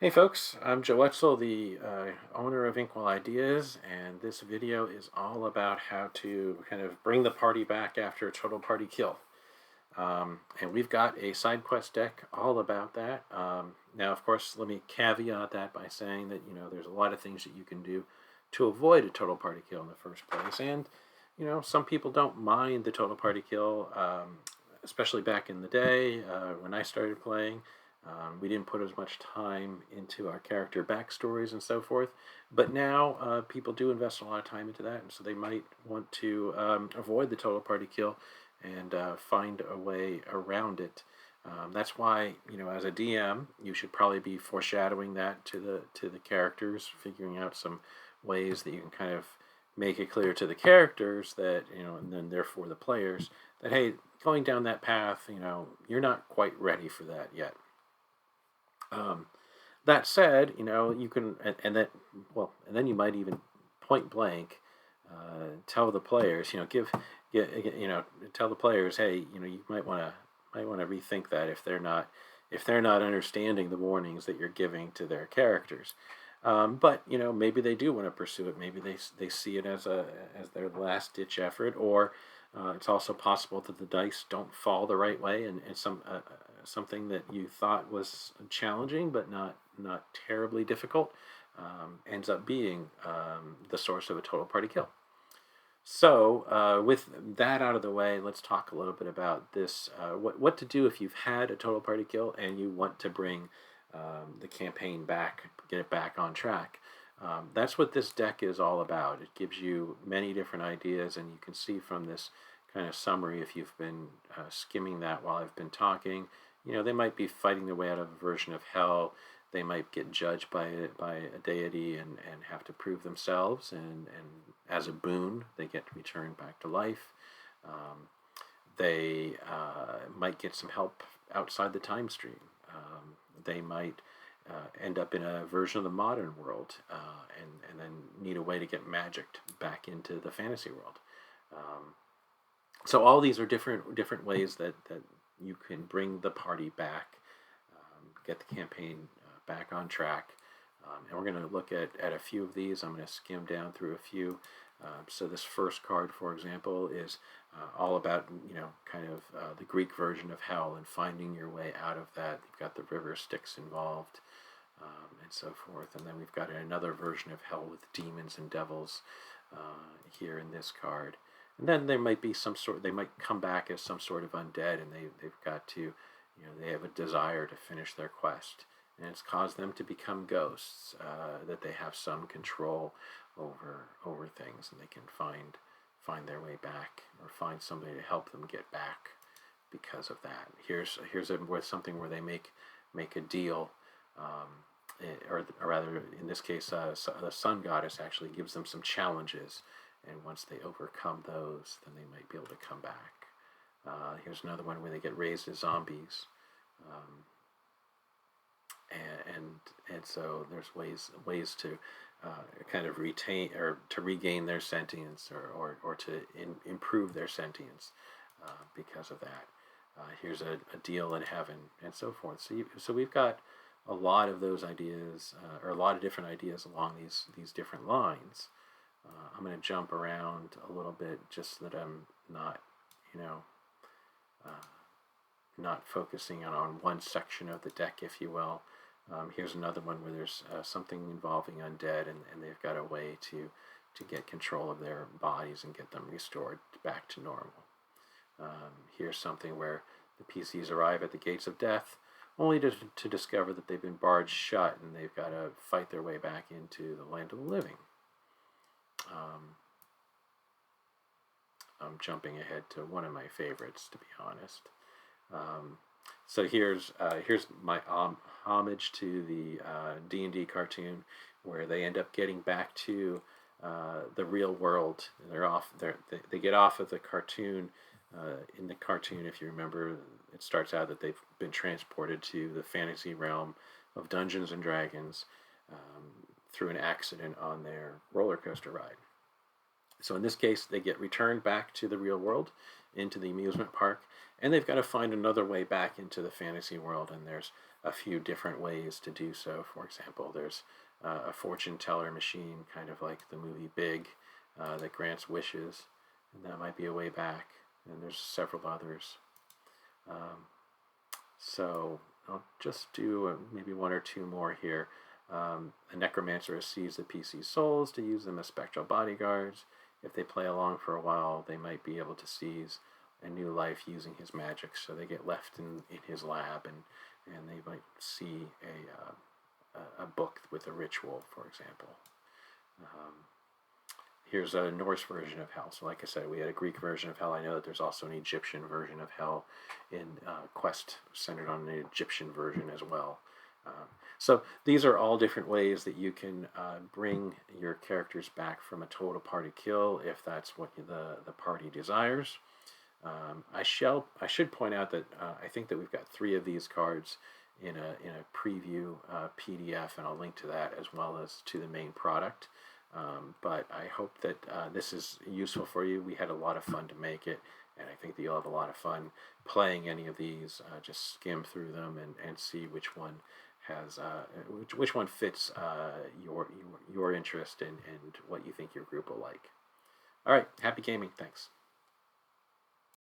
Hey folks, I'm Joe Wetzel, the owner of Inkwell Ideas, and this video is all about how to kind of bring the party back after a total party kill. And we've got a Sidequest deck all about that. Now, of course, let me caveat that by saying that, there's a lot of things that you can do to avoid a total party kill in the first place. And, some people don't mind the total party kill, especially back in the day when I started playing. We didn't put as much time into our character backstories and so forth, but now people do invest a lot of time into that, and so they might want to avoid the total party kill and find a way around it. That's why, as a DM, you should probably be foreshadowing that to the characters, figuring out some ways that you can kind of make it clear to the characters that, and then therefore the players, that hey, going down that path, you're not quite ready for that yet. Um, that said, you can, and then you might even point blank tell the players, tell the players, hey, you might want to rethink that if they're not understanding the warnings that you're giving to their characters. But maybe they do want to pursue it. Maybe they see it as their last ditch effort, or it's also possible that the dice don't fall the right way, and something that you thought was challenging but not terribly difficult ends up being the source of a total party kill. So, with that out of the way, let's talk a little bit about this. What to do if you've had a total party kill and you want to bring the campaign back, get it back on track. That's what this deck is all about. It gives you many different ideas, and you can see from this kind of summary, if you've been skimming that while I've been talking, they might be fighting their way out of a version of hell. They might get judged by a deity and have to prove themselves, and as a boon, they get returned back to life. They might get some help outside the time stream. They might end up in a version of the modern world, and then need a way to get magicked back into the fantasy world. So all these are different ways that you can bring the party back, get the campaign back on track. And we're going to look at a few of these. I'm going to skim down through a few. So this first card, for example, is all about, kind of the Greek version of hell and finding your way out of that. You've got the river Styx involved, and so forth. And then we've got another version of hell with demons and devils here in this card. And then there might be they might come back as some sort of undead, and they've got to, they have a desire to finish their quest. And it's caused them to become ghosts, that they have some control over things, and they can find their way back, or find somebody to help them get back because of that. Here's something where they make a deal, or rather, in this case, the sun goddess actually gives them some challenges, and once they overcome those, then they might be able to come back. Here's another one where they get raised as zombies. And so there's ways to kind of retain or to regain their sentience, or to improve their sentience because of that. Here's a deal in heaven, and so forth. So we've got a lot of those ideas, or a lot of different ideas along these different lines. I'm going to jump around a little bit just so that I'm not, uh, not focusing on one section of the deck, if you will. Here's another one where there's something involving undead, and they've got a way to get control of their bodies and get them restored back to normal. Here's something where the PCs arrive at the gates of death, only to discover that they've been barred shut, and they've got to fight their way back into the land of the living. I'm jumping ahead to one of my favorites, to be honest. So here's my homage to the D&D cartoon, where they end up getting back to the real world. They get off of the cartoon. In the cartoon, if you remember, it starts out that they've been transported to the fantasy realm of Dungeons and Dragons through an accident on their roller coaster ride. So in this case, they get returned back to the real world, into the amusement park, and they've got to find another way back into the fantasy world. And there's a few different ways to do so. For example, there's a fortune teller machine, kind of like the movie Big, that grants wishes, and that might be a way back. And there's several others. So I'll just do maybe one or two more here. A necromancer sees the PC's souls to use them as spectral bodyguards. If they play along for a while, they might be able to seize a new life using his magic. So they get left in his lab, and they might see a book with a ritual, for example. Um, Here's a Norse version of hell. So, like I said, we had a Greek version of hell. I know that there's also an Egyptian version of hell in Quest, centered on an Egyptian version as well. So these are all different ways that you can bring your characters back from a total party kill if that's what the party desires. I should point out that I think that we've got 3 of these cards in a preview PDF, and I'll link to that as well as to the main product. But I hope that this is useful for you. We had a lot of fun to make it, and I think that you'll have a lot of fun playing any of these. Just skim through them and see which one has which one fits your interest and what you think your group will like. All right, happy gaming. Thanks.